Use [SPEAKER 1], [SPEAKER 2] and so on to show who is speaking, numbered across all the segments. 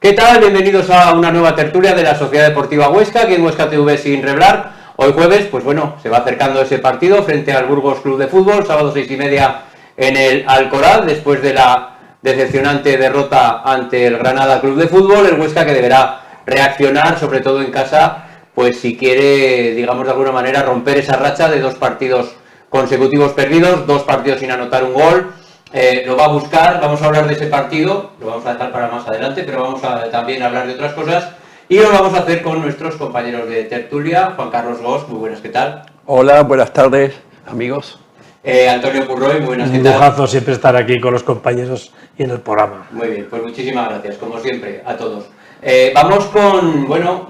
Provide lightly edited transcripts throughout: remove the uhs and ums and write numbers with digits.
[SPEAKER 1] ¿Qué tal? Bienvenidos a una nueva tertulia de la Sociedad Deportiva Huesca, aquí en Huesca TV sin Reblar. Hoy jueves, pues bueno, se va acercando ese partido frente al Burgos Club de Fútbol, sábado 6:30 en el Alcoraz, después de la decepcionante derrota ante el Granada Club de Fútbol, el Huesca que deberá reaccionar, sobre todo en casa, pues si quiere, digamos de alguna manera, romper esa racha de 2 partidos consecutivos perdidos, 2 partidos sin anotar un gol. Lo va a buscar, vamos a hablar de ese partido, lo vamos a dejar para más adelante, pero vamos a también hablar de otras cosas y lo vamos a hacer con nuestros compañeros de tertulia. Juan Carlos Gos, muy buenas, ¿qué tal?
[SPEAKER 2] Hola, buenas tardes, amigos.
[SPEAKER 1] Antonio Purroy, muy buenas, ¿qué tal?
[SPEAKER 3] Un lujazo siempre estar aquí con los compañeros y en el programa.
[SPEAKER 1] Muy bien, pues muchísimas gracias, como siempre, a todos. Vamos con, bueno,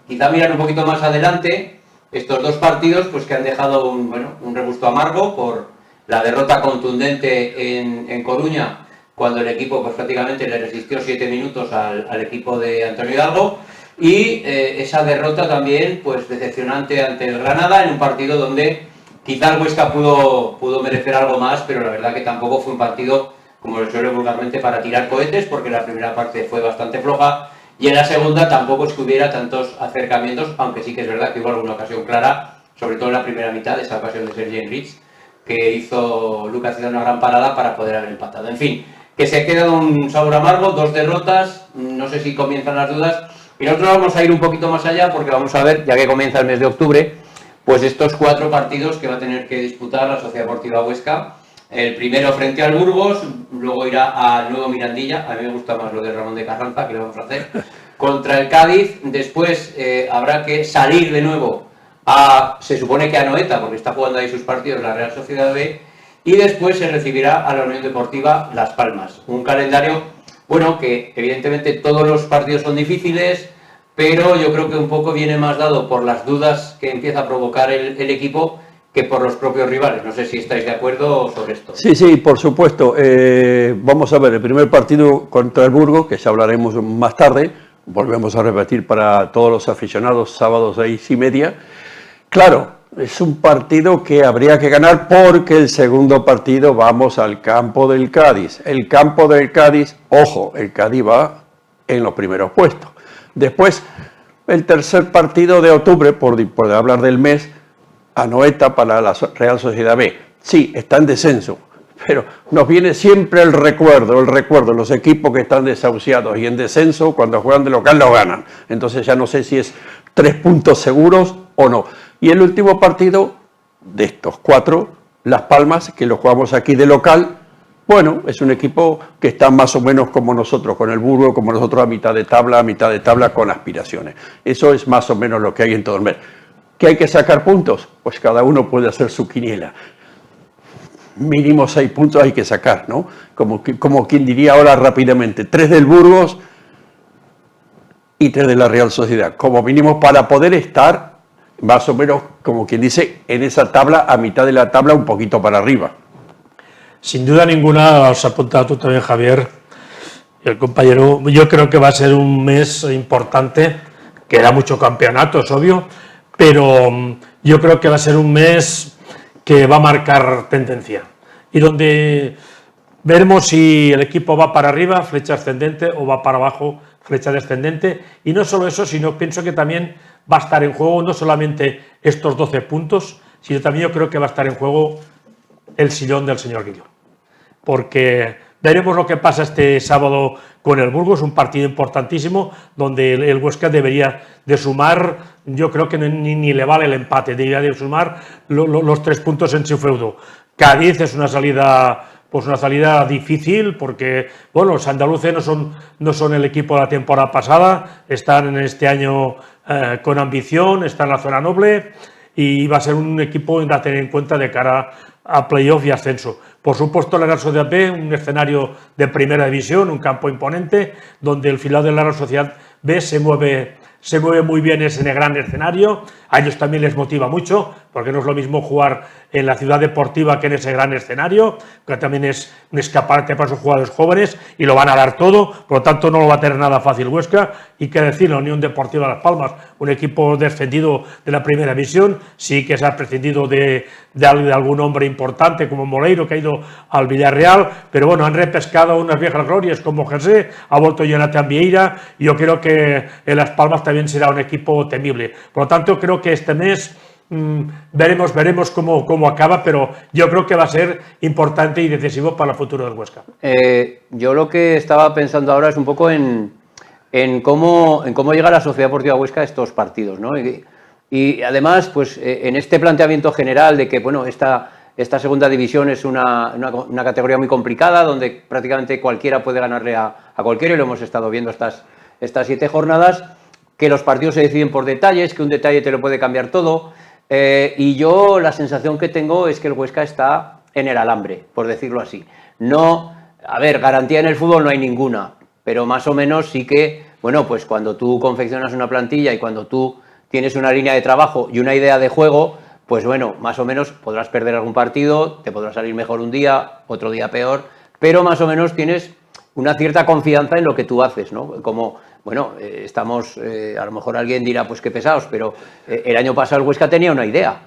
[SPEAKER 1] quizá mirar un poquito más adelante estos 2 partidos pues que han dejado un regusto amargo por la derrota contundente en Coruña, cuando el equipo pues prácticamente le resistió 7 minutos al equipo de Antonio Hidalgo, y esa derrota también pues decepcionante ante el Granada, en un partido donde quizá el Huesca pudo merecer algo más, pero la verdad que tampoco fue un partido, como lo suele vulgarmente, para tirar cohetes, porque la primera parte fue bastante floja, y en la segunda tampoco es que hubiera tantos acercamientos, aunque sí que es verdad que hubo alguna ocasión clara, sobre todo en la primera mitad, esa ocasión de Sergi Enrich, que hizo Lucas, hizo una gran parada para poder haber empatado. En fin, que se ha quedado un sabor amargo, 2 derrotas, no sé si comienzan las dudas, y nosotros vamos a ir un poquito más allá porque vamos a ver, ya que comienza el mes de octubre, pues estos 4 partidos que va a tener que disputar la Sociedad Deportiva Huesca. El primero frente al Burgos, luego irá al Nuevo Mirandilla, a mí me gusta más lo de Ramón de Carranza, que lo vamos a hacer, contra el Cádiz. Después habrá que salir de nuevo se supone que a Anoeta, porque está jugando ahí sus partidos la Real Sociedad B, y después se recibirá a la Unión Deportiva Las Palmas. Un calendario, bueno, que evidentemente todos los partidos son difíciles, pero yo creo que un poco viene más dado por las dudas que empieza a provocar el equipo que por los propios rivales. No sé si estáis de acuerdo sobre esto.
[SPEAKER 2] Sí, por supuesto. Vamos a ver, el primer partido contra el Burgos, que ya hablaremos más tarde, volvemos a repetir para todos los aficionados, sábados 6:30. Claro, es un partido que habría que ganar porque el segundo partido vamos al campo del Cádiz. El campo del Cádiz, ojo, el Cádiz va en los primeros puestos. Después, el tercer partido de octubre, por hablar del mes, Anoeta para la Real Sociedad B. Sí, está en descenso, pero nos viene siempre el recuerdo, los equipos que están desahuciados y en descenso, cuando juegan de local lo ganan. Entonces ya no sé si es 3 puntos seguros o no. Y el último partido de estos 4, Las Palmas, que lo jugamos aquí de local, bueno, es un equipo que está más o menos como nosotros, con el Burgos, como nosotros a mitad de tabla con aspiraciones. Eso es más o menos lo que hay en todo el mes. ¿Qué hay que sacar puntos? Pues cada uno puede hacer su quiniela. Mínimo 6 puntos hay que sacar, ¿no? Como quien diría ahora rápidamente, 3 del Burgos y 3 de la Real Sociedad, como mínimo para poder estar más o menos, como quien dice, en esa tabla, a mitad de la tabla, un poquito para arriba.
[SPEAKER 3] Sin duda ninguna, has apuntado tú también, Javier, y el compañero, yo creo que va a ser un mes importante, queda mucho campeonato, es obvio, pero yo creo que va a ser un mes que va a marcar tendencia, y donde veremos si el equipo va para arriba, flecha ascendente, o va para abajo, flecha descendente, y no solo eso, sino pienso que también va a estar en juego no solamente estos 12 puntos, sino también yo creo que va a estar en juego el sillón del señor Guillo. Porque veremos lo que pasa este sábado con el Burgos, un partido importantísimo, donde el Huesca debería de sumar, yo creo que ni le vale el empate, debería de sumar los 3 puntos en su feudo. Cádiz es una salida difícil porque, bueno, los andaluces no son el equipo de la temporada pasada, están en este año con ambición, están en la zona noble y va a ser un equipo a tener en cuenta de cara a playoff y ascenso. Por supuesto, la Real Sociedad B, un escenario de primera división, un campo imponente, donde el filial de la Real Sociedad B se mueve se mueve muy bien en ese gran escenario, a ellos también les motiva mucho, porque no es lo mismo jugar en la ciudad deportiva que en ese gran escenario, que también es un escaparate para esos jugadores jóvenes y lo van a dar todo, por lo tanto no lo va a tener nada fácil Huesca. Y qué decir, la Unión Deportiva Las Palmas, un equipo descendido de la primera división, sí que se ha prescindido de algún hombre importante como Moleiro, que ha ido al Villarreal, pero bueno, han repescado unas viejas glorias como José, ha vuelto Jonathan Vieira, y yo creo que en Las Palmas también será un equipo temible. Por lo tanto, creo que este mes veremos cómo acaba, pero yo creo que va a ser importante y decisivo para el futuro del Huesca.
[SPEAKER 1] Yo lo que estaba pensando ahora es un poco en cómo llega la Sociedad Deportiva Huesca a estos partidos, ¿no? Y además, pues en este planteamiento general de que, bueno, esta segunda división es una categoría muy complicada, donde prácticamente cualquiera puede ganarle a cualquiera, y lo hemos estado viendo estas 7 jornadas, que los partidos se deciden por detalles, que un detalle te lo puede cambiar todo. Y yo la sensación que tengo es que el Huesca está en el alambre, por decirlo así. No, a ver, garantía en el fútbol no hay ninguna, pero más o menos sí que, bueno, pues cuando tú confeccionas una plantilla y cuando tú tienes una línea de trabajo y una idea de juego, pues bueno, más o menos podrás perder algún partido, te podrá salir mejor un día, otro día peor, pero más o menos tienes una cierta confianza en lo que tú haces, ¿no? Como, bueno, a lo mejor alguien dirá, pues qué pesados, pero el año pasado el Huesca tenía una idea.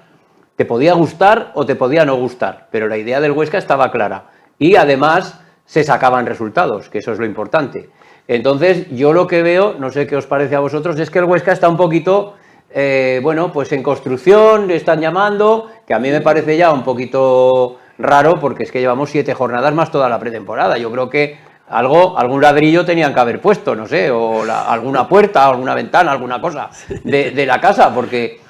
[SPEAKER 1] Te podía gustar o te podía no gustar, pero la idea del Huesca estaba clara. Y además se sacaban resultados, que eso es lo importante. Entonces, yo lo que veo, no sé qué os parece a vosotros, es que el Huesca está un poquito, bueno, pues en construcción, le están llamando, que a mí me parece ya un poquito raro, porque es que llevamos 7 jornadas más toda la pretemporada. Yo creo que algún ladrillo tenían que haber puesto, no sé, o alguna puerta, alguna ventana, alguna cosa de la casa, porque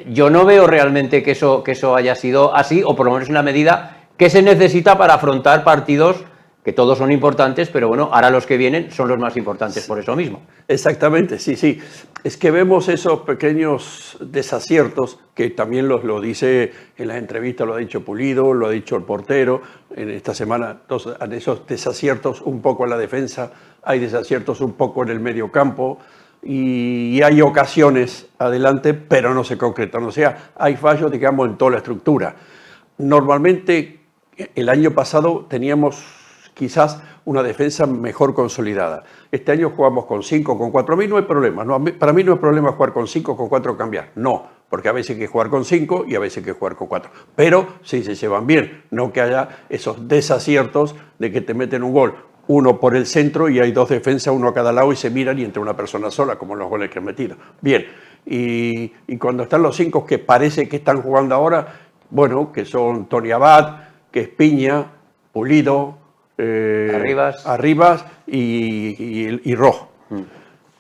[SPEAKER 1] yo no veo realmente que eso haya sido así, o por lo menos en la medida que se necesita para afrontar partidos que todos son importantes, pero bueno, ahora los que vienen son los más importantes por eso mismo.
[SPEAKER 2] Exactamente, sí. Es que vemos esos pequeños desaciertos que también lo dice en las entrevistas, lo ha dicho Pulido, lo ha dicho el portero en esta semana. Entonces, esos desaciertos un poco en la defensa, hay desaciertos un poco en el medio campo y hay ocasiones adelante, pero no se concretan. O sea, hay fallos, digamos, en toda la estructura. Normalmente, el año pasado teníamos quizás una defensa mejor consolidada. Este año jugamos con 5, con 4. A mí no hay problema. No, para mí no es problema jugar con 5, con 4 cambiar. No, porque a veces hay que jugar con 5 y a veces hay que jugar con 4. Pero sí se llevan bien. No que haya esos desaciertos de que te meten un gol, uno por el centro y hay 2 defensas, uno a cada lado y se miran y entra una persona sola, como los goles que han metido. Bien, y cuando están los 5 que parece que están jugando ahora, bueno, que son Tony Abad, que es Piña, Pulido, Arribas y Rojo.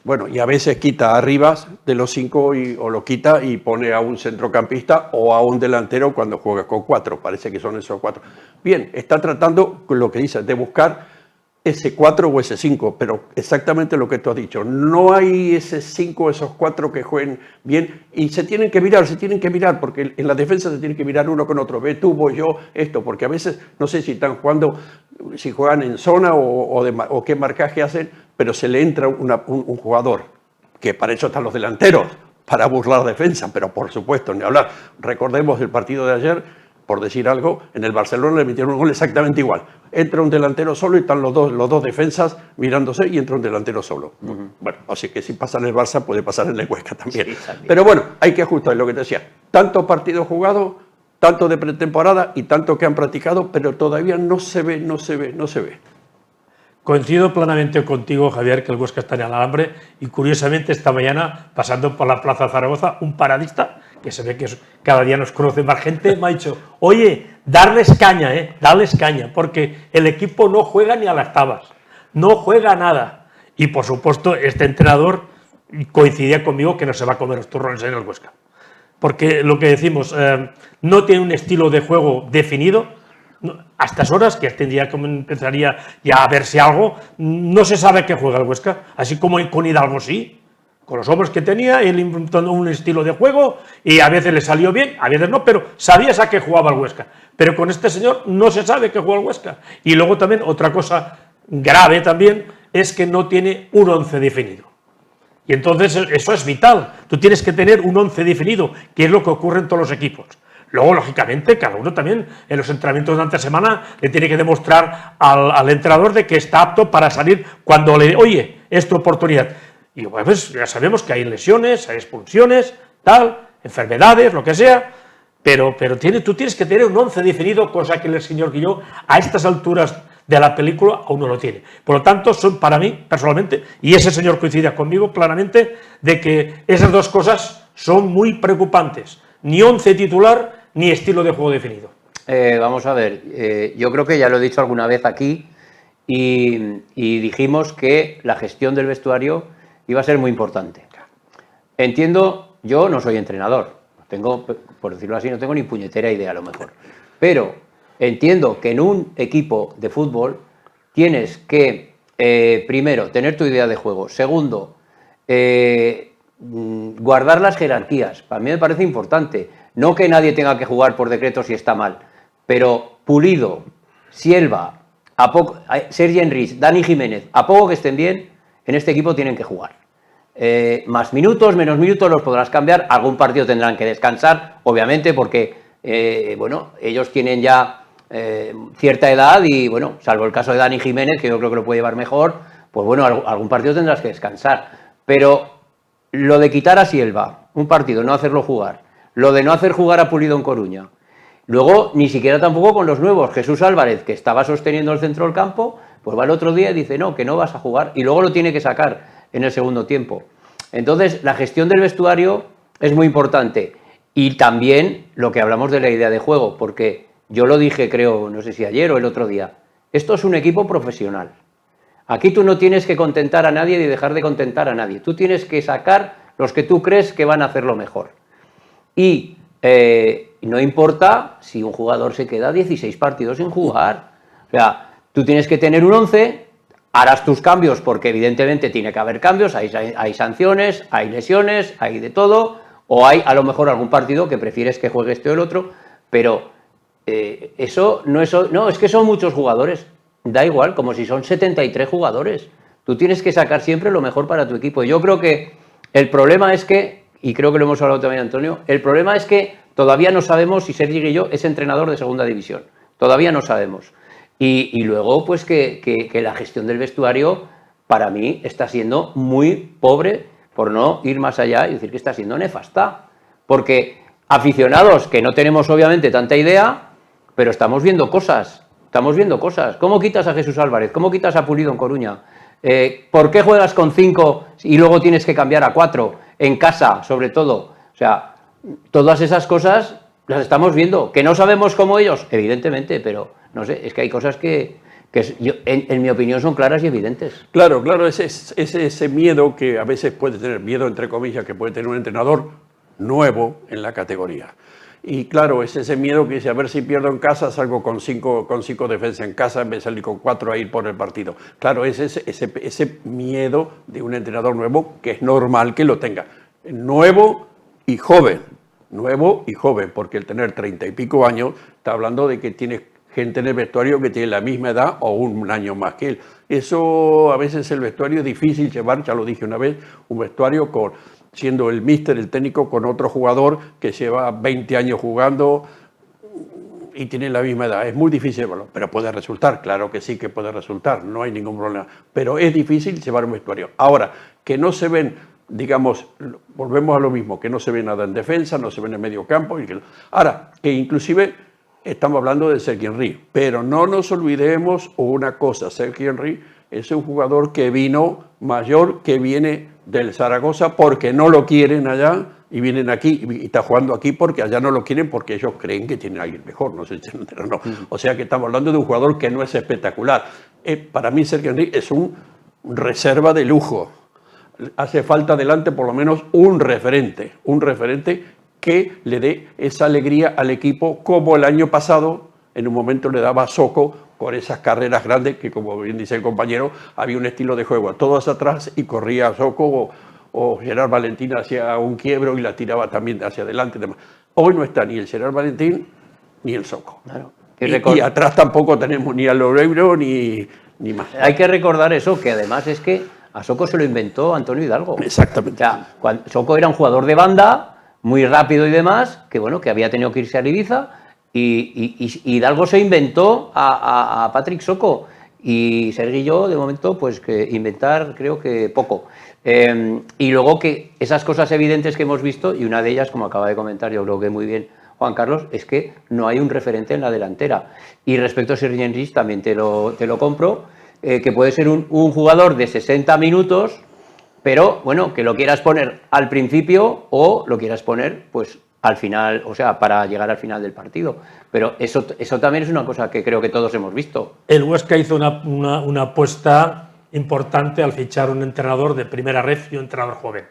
[SPEAKER 2] Bueno, y a veces quita a Arribas de los 5 o lo quita y pone a un centrocampista o a un delantero cuando juega con 4. Parece que son esos 4. Bien, está tratando, lo que dice, de buscar ese 4 o ese 5, pero exactamente lo que tú has dicho. No hay ese 5 o esos 4 que jueguen bien y se tienen que mirar, porque en la defensa se tiene que mirar uno con otro. Ve tú, voy yo, esto, porque a veces no sé si están jugando, si juegan en zona o qué marcaje hacen, pero se le entra un jugador, que para eso están los delanteros, para burlar defensa, pero por supuesto, ni hablar. Recordemos el partido de ayer, por decir algo, en el Barcelona le metieron un gol exactamente igual. Entra un delantero solo y están los dos defensas mirándose y entra un delantero solo. Bueno, así que si pasa en el Barça puede pasar en el Huesca también. Sí, también. Pero bueno, hay que ajustar lo que te decía. Tantos partidos jugados, tanto de pretemporada y tanto que han practicado, pero todavía no se ve.
[SPEAKER 3] Coincido plenamente contigo, Javier, que el Huesca está en el alambre y curiosamente esta mañana, pasando por la Plaza Zaragoza, un paradista, que se ve que cada día nos conoce más gente, me ha dicho, oye, darles caña, porque el equipo no juega ni a las tabas, no juega nada. Y por supuesto, este entrenador coincidía conmigo que no se va a comer los turrones en el Huesca. Porque lo que decimos, no tiene un estilo de juego definido. A estas horas, que tendría que empezaría ya a verse algo, no se sabe qué juega el Huesca, así como con Hidalgo sí, con los hombres que tenía, él inventó un estilo de juego y a veces le salió bien, a veces no, pero sabías a qué jugaba el Huesca. Pero con este señor no se sabe qué juega el Huesca. Y luego también otra cosa grave también es que no tiene un 11 definido. Y entonces eso es vital. Tú tienes que tener un 11 definido, que es lo que ocurre en todos los equipos. Luego, lógicamente, cada uno también en los entrenamientos de ante semana le tiene que demostrar al entrenador de que está apto para salir cuando oye, es tu oportunidad. Y pues ya sabemos que hay lesiones, hay expulsiones, tal, enfermedades, lo que sea, pero tú tienes que tener un 11 definido, cosa que el señor Guilló a estas alturas de la película aún no lo tiene. Por lo tanto, son para mí, personalmente, y ese señor coincide conmigo claramente, de que esas dos cosas son muy preocupantes. Ni 11 titular, ni estilo de juego definido.
[SPEAKER 1] Vamos a ver, yo creo que ya lo he dicho alguna vez aquí y dijimos que la gestión del vestuario iba a ser muy importante. Entiendo, yo no soy entrenador, tengo, por decirlo así, no tengo ni puñetera idea a lo mejor, pero entiendo que en un equipo de fútbol tienes que, primero, tener tu idea de juego, segundo, guardar las jerarquías, para mí me parece importante. No que nadie tenga que jugar por decreto si está mal, pero Pulido, Sielva, Sergi Enrich, Dani Jiménez, a poco que estén bien, en este equipo tienen que jugar. Más minutos, menos minutos los podrás cambiar, algún partido tendrán que descansar, obviamente, porque bueno, ellos tienen ya cierta edad y, bueno, salvo el caso de Dani Jiménez, que yo creo que lo puede llevar mejor, pues bueno, algún partido tendrás que descansar. Pero lo de quitar a Sielva, un partido, no hacerlo jugar, lo de no hacer jugar a Pulido en Coruña. Luego, ni siquiera tampoco con los nuevos. Jesús Álvarez, que estaba sosteniendo el centro del campo, pues va el otro día y dice, no, que no vas a jugar. Y luego lo tiene que sacar en el segundo tiempo. Entonces, la gestión del vestuario es muy importante. Y también lo que hablamos de la idea de juego, porque yo lo dije, creo, no sé si ayer o el otro día, esto es un equipo profesional. Aquí tú no tienes que contentar a nadie ni dejar de contentar a nadie. Tú tienes que sacar los que tú crees que van a hacerlo mejor. Y no importa si un jugador se queda 16 partidos sin jugar. O sea, tú tienes que tener un 11, harás tus cambios porque evidentemente tiene que haber cambios, hay sanciones, hay lesiones, hay de todo, o hay a lo mejor algún partido que prefieres que juegue este o el otro, pero no, es que son muchos jugadores, da igual, como si son 73 jugadores. Tú tienes que sacar siempre lo mejor para tu equipo. Yo creo que el problema es que, y creo que lo hemos hablado también, Antonio, el problema es que todavía no sabemos si Sergi Guilló es entrenador de segunda división. Todavía no sabemos. Y luego, pues que la gestión del vestuario, para mí, está siendo muy pobre, por no ir más allá y decir que está siendo nefasta. Porque aficionados, que no tenemos obviamente tanta idea, pero estamos viendo cosas. ¿Cómo quitas a Jesús Álvarez? ¿Cómo quitas a Pulido en Coruña? ¿Por qué juegas con 5 y luego tienes que cambiar a 4? En casa, sobre todo. O sea, todas esas cosas las estamos viendo. ¿Que no sabemos cómo ellos? Evidentemente, pero no sé, es que hay cosas que en mi opinión son claras y evidentes.
[SPEAKER 2] Claro, ese miedo que a veces puede tener, miedo entre comillas, que puede tener un entrenador nuevo en la categoría. Y claro, es ese miedo que dice, a ver si pierdo en casa, salgo con cinco defensas en casa en vez de salir con 4 a ir por el partido. Claro, es ese miedo de un entrenador nuevo que es normal que lo tenga. Nuevo y joven, porque el tener 30 y pico años está hablando de que tienes gente en el vestuario que tiene la misma edad o un año más que él. Eso a veces el vestuario es difícil llevar, ya lo dije una vez, un vestuario siendo el míster, el técnico, con otro jugador que lleva 20 años jugando y tiene la misma edad. Es muy difícil llevarlo, pero puede resultar, claro que sí que puede resultar, no hay ningún problema. Pero es difícil llevar un vestuario. Ahora, que no se ven, digamos, volvemos a lo mismo, que no se ve nada en defensa, no se ve en el medio campo. Ahora, que inclusive estamos hablando de Sergi Henry, pero no nos olvidemos una cosa, Sergi Henry es un jugador que vino mayor, que viene del Zaragoza porque no lo quieren allá y vienen aquí y está jugando aquí porque allá no lo quieren porque ellos creen que tienen a alguien mejor, no sé si no. O sea que estamos hablando de un jugador que no es espectacular. Para mí Sergi Henry es un reserva de lujo. Hace falta adelante por lo menos un referente que le dé esa alegría al equipo como el año pasado en un momento le daba a Soko por esas carreras grandes que, como bien dice el compañero, había un estilo de juego, todos atrás y corría Soko o Gerard Valentín hacia un quiebro y la tiraba también hacia adelante. Hoy no está ni el Gerard Valentín ni el Soko. Claro. Y atrás tampoco tenemos ni a Loureiro ni más.
[SPEAKER 1] Hay que recordar eso, que además es que A Soko se lo inventó Antonio Hidalgo.
[SPEAKER 2] Exactamente.
[SPEAKER 1] O sea, Soko era un jugador de banda, muy rápido y demás, que bueno, que había tenido que irse a Ibiza, y Hidalgo se inventó a Patrick Soko. Y Sergi y yo, de momento, pues que inventar creo que poco. Y luego que esas cosas evidentes que hemos visto, y una de ellas, como acaba de comentar, yo creo que muy bien Juan Carlos, es que no hay un referente en la delantera. Y respecto a Sergi Enrich, también te lo compro, que puede ser un jugador de 60 minutos, pero bueno, que lo quieras poner al principio o lo quieras poner pues al final, o sea, para llegar al final del partido. Pero eso también es una cosa que creo que todos hemos visto.
[SPEAKER 3] El Huesca hizo una apuesta importante al fichar un entrenador de primera red y un entrenador joven.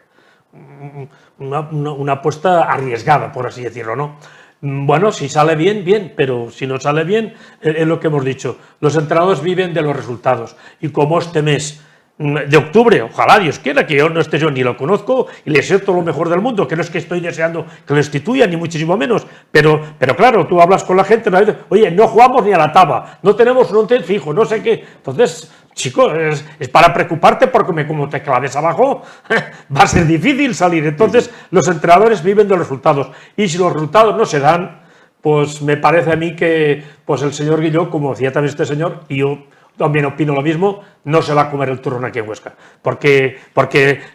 [SPEAKER 3] Una apuesta arriesgada, por así decirlo, ¿no? Bueno, si sale bien, bien, pero si no sale bien, es lo que hemos dicho. Los entrenadores viven de los resultados. Y como este mes de octubre, ojalá Dios quiera que yo no esté, yo ni lo conozco y le deseo todo lo mejor del mundo, que no es que estoy deseando que lo destituyan, ni muchísimo menos, pero claro, tú hablas con la gente, oye, no jugamos ni a la taba, no tenemos un once fijo, no sé qué. Entonces, chico, es para preocuparte porque como te claves abajo, va a ser difícil salir. Entonces, los entrenadores viven de los resultados, y si los resultados no se dan, pues me parece a mí que pues el señor Guilló, como decía también este señor, y yo también opino lo mismo, no se va a comer el turrón aquí en Huesca, porque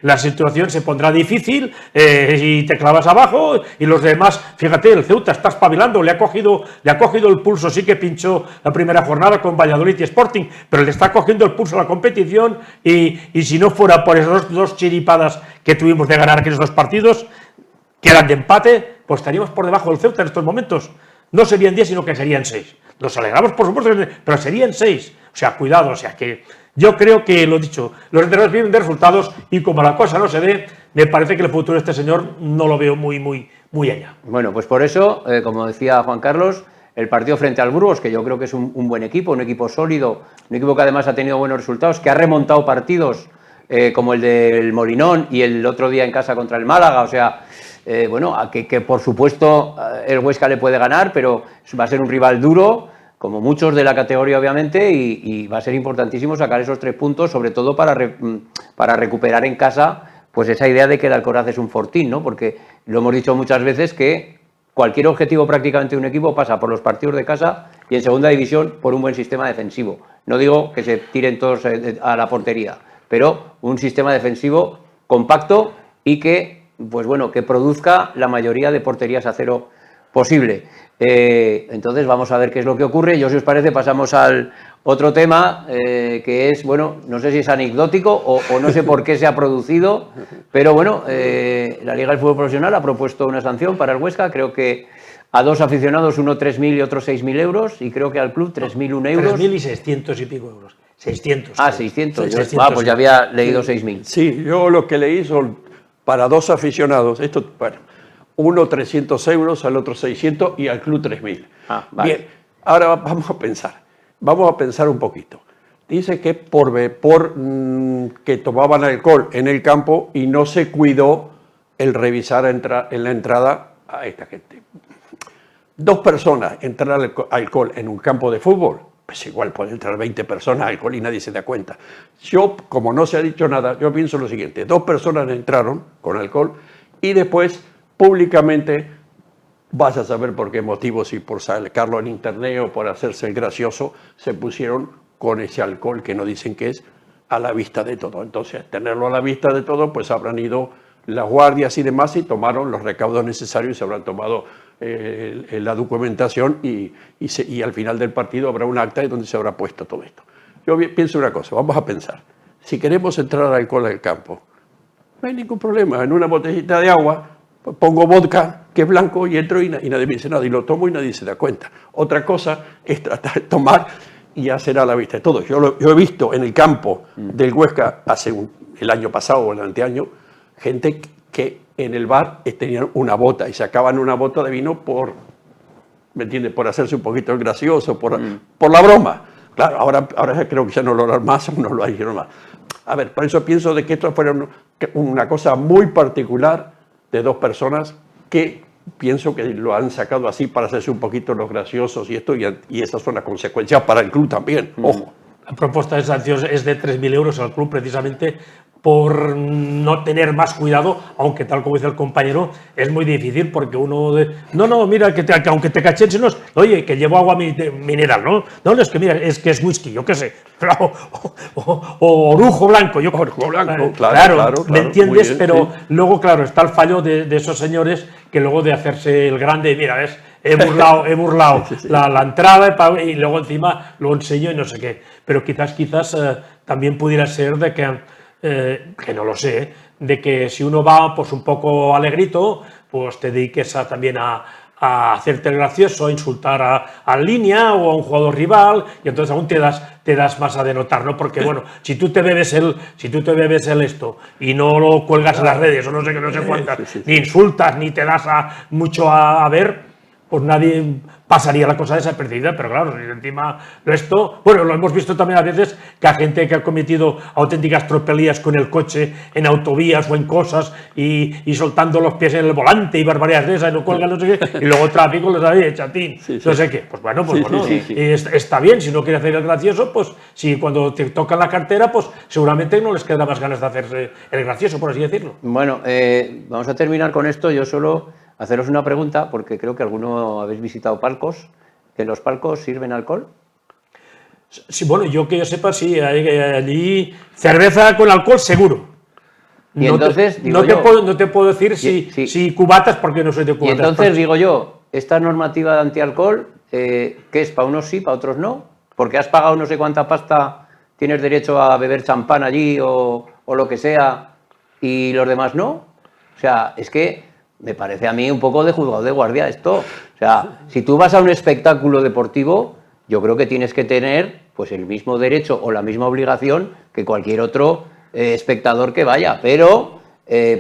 [SPEAKER 3] la situación se pondrá difícil y te clavas abajo, y los demás, fíjate, el Ceuta está espabilando, le ha cogido el pulso, sí que pinchó la primera jornada con Valladolid y Sporting, pero le está cogiendo el pulso a la competición, y si no fuera por esas dos chiripadas que tuvimos de ganar aquellos dos partidos, que eran de empate, pues estaríamos por debajo del Ceuta en estos momentos. No serían 10, sino que serían 6. Nos alegramos, por supuesto, pero serían 6. O sea, cuidado, o sea, que yo creo que, lo dicho, los entrenadores viven de resultados, y como la cosa no se ve, me parece que el futuro de este señor no lo veo muy allá.
[SPEAKER 1] Bueno, pues por eso, como decía Juan Carlos, el partido frente al Burgos, que yo creo que es un buen equipo, un equipo sólido, un equipo que además ha tenido buenos resultados, que ha remontado partidos como el del Molinón y el otro día en casa contra el Málaga, o sea, bueno, que por supuesto el Huesca le puede ganar, pero va a ser un rival duro, como muchos de la categoría obviamente, y va a ser importantísimo sacar esos 3 puntos, sobre todo para recuperar en casa pues esa idea de que el Alcoraz es un fortín, ¿no? Porque lo hemos dicho muchas veces que cualquier objetivo prácticamente de un equipo pasa por los partidos de casa y en segunda división por un buen sistema defensivo. No digo que se tiren todos a la portería, pero un sistema defensivo compacto y que, pues bueno, que produzca la mayoría de porterías a cero posible. Entonces vamos a ver qué es lo que ocurre. Yo, si os parece, pasamos al otro tema, que es, bueno, no sé si es anecdótico o no sé por qué se ha producido, pero bueno, la Liga del Fútbol Profesional ha propuesto una sanción para el Huesca, creo que a 2 aficionados, uno 3.000 y otro 6.000 euros, y creo que al club 3.001 euros.
[SPEAKER 3] 3.000 y 600 y pico euros. 600.
[SPEAKER 1] Ah, 600.
[SPEAKER 3] 600,
[SPEAKER 1] Pues ya había leído 6.000.
[SPEAKER 2] Sí, yo lo que leí son para 2 aficionados, esto, bueno, uno 300 euros, al otro 600 y al club 3.000.
[SPEAKER 1] Ah, vale.
[SPEAKER 2] Bien, ahora vamos a pensar un poquito. Dice que que tomaban alcohol en el campo y no se cuidó el revisar en la entrada a esta gente. 2 personas entrar alcohol en un campo de fútbol, pues igual pueden entrar 20 personas alcohol y nadie se da cuenta. Yo, como no se ha dicho nada, yo pienso lo siguiente: 2 personas entraron con alcohol y después públicamente, vas a saber por qué motivos, si por sacarlo en internet o por hacerse el gracioso, se pusieron con ese alcohol que no dicen que es, a la vista de todo. Entonces, tenerlo a la vista de todo, pues habrán ido las guardias y demás y tomaron los recaudos necesarios y se habrán tomado la documentación y al final del partido habrá un acta donde se habrá puesto todo esto. Yo pienso una cosa, vamos a pensar, si queremos entrar alcohol al campo, no hay ningún problema, en una botellita de agua pongo vodka, que es blanco, y entro y nadie me dice nada, y lo tomo y nadie se da cuenta. Otra cosa es tratar de tomar y hacer a la vista de todos. Yo he visto en el campo del Huesca el año pasado o el anteaño, gente que en el bar tenían una bota y sacaban una bota de vino ¿me entiendes? Por hacerse un poquito el gracioso, por la broma. Claro, ahora creo que ya no lo harán más o no lo hicieron más. A ver, por eso pienso de que esto fue una cosa muy particular de 2 personas que pienso que lo han sacado así para hacerse un poquito los graciosos y esto, y esas son las consecuencias para el club también, ojo.
[SPEAKER 3] La propuesta de sanción es de 3.000 euros al club, precisamente por no tener más cuidado, aunque tal como dice el compañero, es muy difícil porque uno... No, mira, que aunque te cachen, si no es, oye, que llevo agua mineral, ¿no? No, es que mira, es que es whisky, yo qué sé, o orujo blanco, yo
[SPEAKER 2] Orujo blanco,
[SPEAKER 3] claro, ¿me entiendes?
[SPEAKER 2] Bien,
[SPEAKER 3] pero
[SPEAKER 2] sí.
[SPEAKER 3] luego, claro, está el fallo de esos señores que luego de hacerse el grande, mira, ¿ves? He burlado
[SPEAKER 2] Sí.
[SPEAKER 3] la entrada y luego encima lo enseño y no sé qué. Pero quizás también pudiera ser de que no lo sé, de que si uno va pues un poco alegrito, pues te dediques también a hacerte el gracioso, a insultar a línea o a un jugador rival, y entonces aún te das más a denotar, ¿no? Porque bueno, si tú te bebes el esto y no lo cuelgas en las redes o no sé qué, no sé cuántas,
[SPEAKER 2] Sí.
[SPEAKER 3] ni insultas, ni te das mucho a ver, pues nadie pasaría la cosa desapercibida, pero claro, si encima bueno, lo hemos visto también a veces que hay gente que ha cometido auténticas tropelías con el coche en autovías o en cosas y soltando los pies en el volante y barbaridades de esas, y no cuelgan, no sé qué, y luego tráfico les da chatín,
[SPEAKER 2] Sí.
[SPEAKER 3] no sé qué. Pues bueno,
[SPEAKER 2] Sí.
[SPEAKER 3] y está bien, si no quiere hacer el gracioso, pues si cuando te tocan la cartera, pues seguramente no les queda más ganas de hacerse el gracioso, por así decirlo.
[SPEAKER 1] Bueno, vamos a terminar con esto. Yo solo haceros una pregunta, porque creo que alguno habéis visitado palcos. ¿En los palcos sirven alcohol?
[SPEAKER 3] Sí, bueno, yo que yo sepa, sí, hay allí cerveza con alcohol seguro.
[SPEAKER 1] Y entonces,
[SPEAKER 3] no te puedo decir si cubatas, porque no soy de
[SPEAKER 1] Y
[SPEAKER 3] cubatas.
[SPEAKER 1] entonces digo yo, esta normativa de antialcohol, ¿qué es? ¿Para unos sí, para otros no? Porque has pagado no sé cuánta pasta, tienes derecho a beber champán allí o lo que sea, y los demás no. O sea, es que me parece a mí un poco de juzgado de guardia esto. O sea, si tú vas a un espectáculo deportivo, yo creo que tienes que tener pues el mismo derecho o la misma obligación que cualquier otro espectador que vaya. Pero,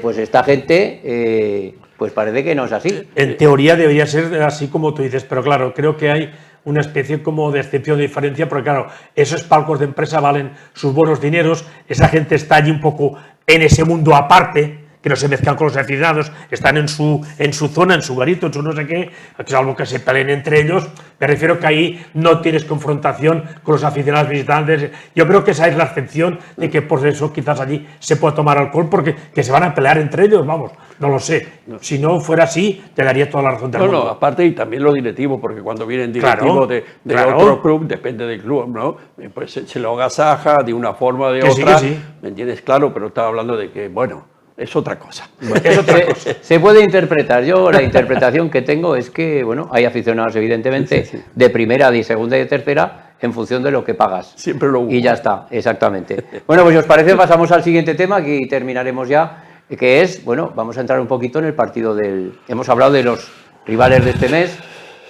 [SPEAKER 1] pues esta gente, pues parece que no es así.
[SPEAKER 3] En teoría debería ser así como tú dices, pero claro, creo que hay una especie como de excepción de diferencia, porque claro, esos palcos de empresa valen sus buenos dineros, esa gente está allí un poco en ese mundo aparte, que no se mezclan con los aficionados, están en su zona, en su garito, en su no sé qué, salvo que se peleen entre ellos. Me refiero que ahí no tienes confrontación con los aficionados visitantes. Yo creo que esa es la excepción de que por eso quizás allí se pueda tomar alcohol, porque que se van a pelear entre ellos, vamos, no lo sé. Si no fuera así, te daría toda la razón del mundo.
[SPEAKER 2] No, aparte y también los directivos, porque cuando vienen directivos
[SPEAKER 3] Claro.
[SPEAKER 2] otro club, depende del club, ¿no? Pues se lo agasaja de una forma o de
[SPEAKER 3] Que
[SPEAKER 2] otra,
[SPEAKER 3] sí.
[SPEAKER 2] ¿me entiendes? Claro, pero estaba hablando de que, bueno, es otra cosa.
[SPEAKER 1] Se puede interpretar. Yo la interpretación que tengo es que, bueno, hay aficionados evidentemente
[SPEAKER 2] Sí.
[SPEAKER 1] de primera, de segunda y de tercera en función de lo que pagas.
[SPEAKER 2] Siempre lo hubo.
[SPEAKER 1] Y ya está, exactamente. Bueno, pues si os parece pasamos al siguiente tema, aquí terminaremos ya, que es, bueno, vamos a entrar un poquito en el partido del... Hemos hablado de los rivales de este mes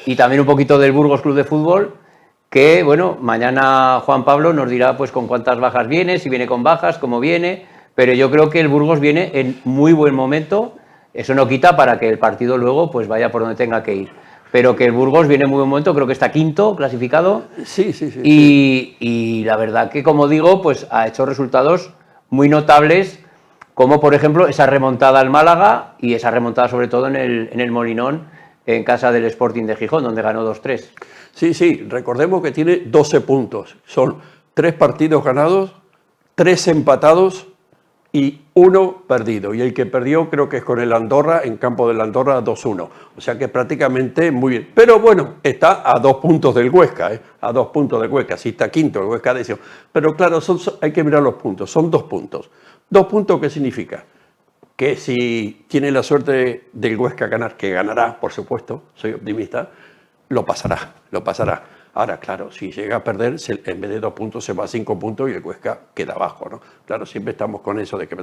[SPEAKER 1] y también un poquito del Burgos Club de Fútbol, que, bueno, mañana Juan Pablo nos dirá pues con cuántas bajas viene, si viene con bajas, cómo viene... Pero yo creo que el Burgos viene en muy buen momento. Eso no quita para que el partido luego pues vaya por donde tenga que ir. Pero que el Burgos viene en muy buen momento, creo que está quinto clasificado.
[SPEAKER 2] Sí.
[SPEAKER 1] Y la verdad que, como digo, pues ha hecho resultados muy notables, como por ejemplo esa remontada al Málaga y esa remontada sobre todo en el Molinón, en casa del Sporting de Gijón, donde ganó 2-3.
[SPEAKER 2] Sí, recordemos que tiene 12 puntos. Son 3 partidos ganados, 3 empatados y 1 perdido. Y el que perdió creo que es con el Andorra, en campo del Andorra 2-1. O sea que prácticamente muy bien. Pero bueno, está a 2 puntos del Huesca, a 2 puntos del Huesca. Sí está quinto, el Huesca décimo. Pero claro, hay que mirar los puntos. Son 2 puntos. ¿2 puntos qué significa? Que si tiene la suerte del Huesca ganar, que ganará, por supuesto, soy optimista, lo pasará. Ahora, claro, si llega a perder, en vez de 2 puntos se va a 5 puntos y el Huesca queda abajo, ¿no? Claro, siempre estamos con eso de que...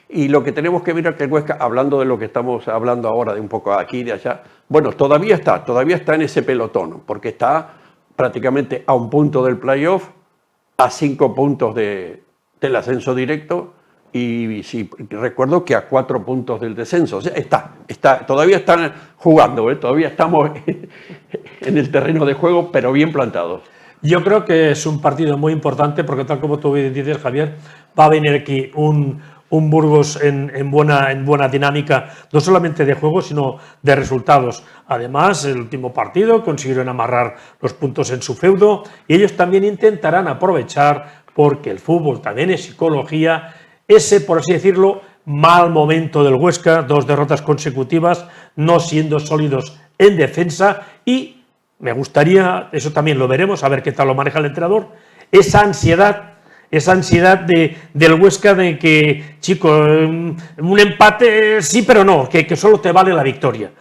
[SPEAKER 2] Y lo que tenemos que mirar que el Huesca, hablando de lo que estamos hablando ahora, de un poco aquí y de allá, bueno, todavía está en ese pelotón, porque está prácticamente a 1 punto del playoff, a 5 puntos del ascenso directo, y sí, recuerdo que a 4 puntos del descenso. O sea, todavía están jugando, todavía estamos en el terreno de juego, pero bien plantados.
[SPEAKER 3] Yo creo que es un partido muy importante porque, tal como tú dices, Javier, va a venir aquí un un Burgos en buena dinámica, no solamente de juego, sino de resultados. Además, el último partido consiguieron amarrar los puntos en su feudo y ellos también intentarán aprovechar, porque el fútbol también es psicología, ese, por así decirlo, mal momento del Huesca, 2 derrotas consecutivas, no siendo sólidos en defensa, y me gustaría, eso también lo veremos, a ver qué tal lo maneja el entrenador, esa ansiedad del Huesca de que, chico, un empate sí, pero no, que solo te vale la victoria.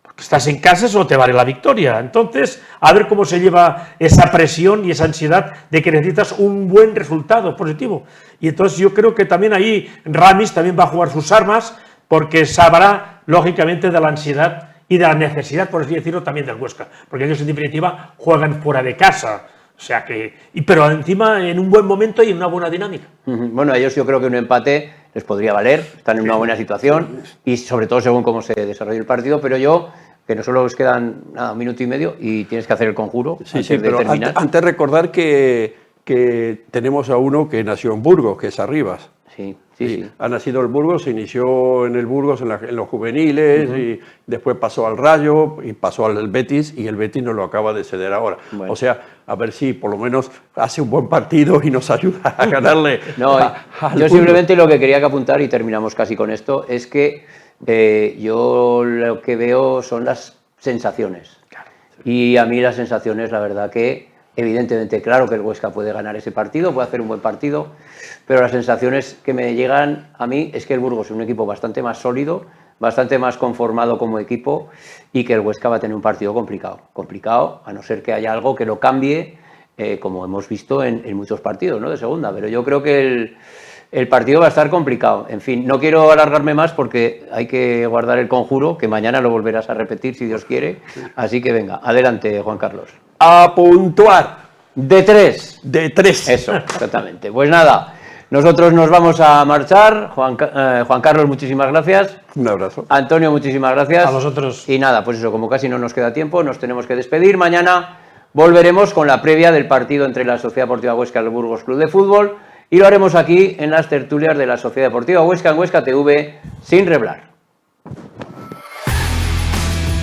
[SPEAKER 3] Porque estás en casa, solo te vale la victoria. Entonces, a ver cómo se lleva esa presión y esa ansiedad de que necesitas un buen resultado positivo. Y entonces yo creo que también ahí Ramis también va a jugar sus armas, porque sabrá, lógicamente, de la ansiedad y de la necesidad, por así decirlo, también del Huesca. Porque ellos, en definitiva, juegan fuera de casa. O sea que, pero encima en un buen momento y en una buena dinámica.
[SPEAKER 1] Bueno, a ellos yo creo que un empate les podría valer, están en una buena situación y sobre todo según cómo se desarrolle el partido, pero yo, que no solo os quedan un minuto y medio y tienes que hacer el conjuro antes de terminar.
[SPEAKER 2] Antes recordar que tenemos a uno que nació en Burgos, que es Arribas.
[SPEAKER 1] Sí.
[SPEAKER 2] Ha nacido en Burgos, se inició en el Burgos en los juveniles, y después pasó al Rayo y pasó al Betis, y el Betis nos lo acaba de ceder ahora. Bueno. O sea, a ver si por lo menos hace un buen partido y nos ayuda a ganarle.
[SPEAKER 1] Yo simplemente lo que quería que apuntar, y terminamos casi con esto, es que yo lo que veo son las sensaciones. Y a mí las sensaciones, la verdad que evidentemente, claro que el Huesca puede ganar ese partido, puede hacer un buen partido, pero las sensaciones que me llegan a mí es que el Burgos es un equipo bastante más sólido, bastante más conformado como equipo, y que el Huesca va a tener un partido complicado, a no ser que haya algo que lo cambie, como hemos visto en muchos partidos, ¿no?, de segunda, pero yo creo que el partido va a estar complicado. En fin, no quiero alargarme más porque hay que guardar el conjuro, que mañana lo volverás a repetir si Dios quiere, así que venga, adelante, Juan Carlos.
[SPEAKER 2] A puntuar.
[SPEAKER 1] De 3.
[SPEAKER 2] De 3.
[SPEAKER 1] Eso, exactamente. Pues nada, nosotros nos vamos a marchar. Juan Carlos, muchísimas gracias.
[SPEAKER 2] Un abrazo.
[SPEAKER 1] Antonio, muchísimas gracias.
[SPEAKER 3] A vosotros.
[SPEAKER 1] Y nada, pues eso, como casi no nos queda tiempo, nos tenemos que despedir. Mañana volveremos con la previa del partido entre la Sociedad Deportiva Huesca y el Burgos Club de Fútbol, y lo haremos aquí en las tertulias de la Sociedad Deportiva Huesca, en Huesca TV, sin reblar.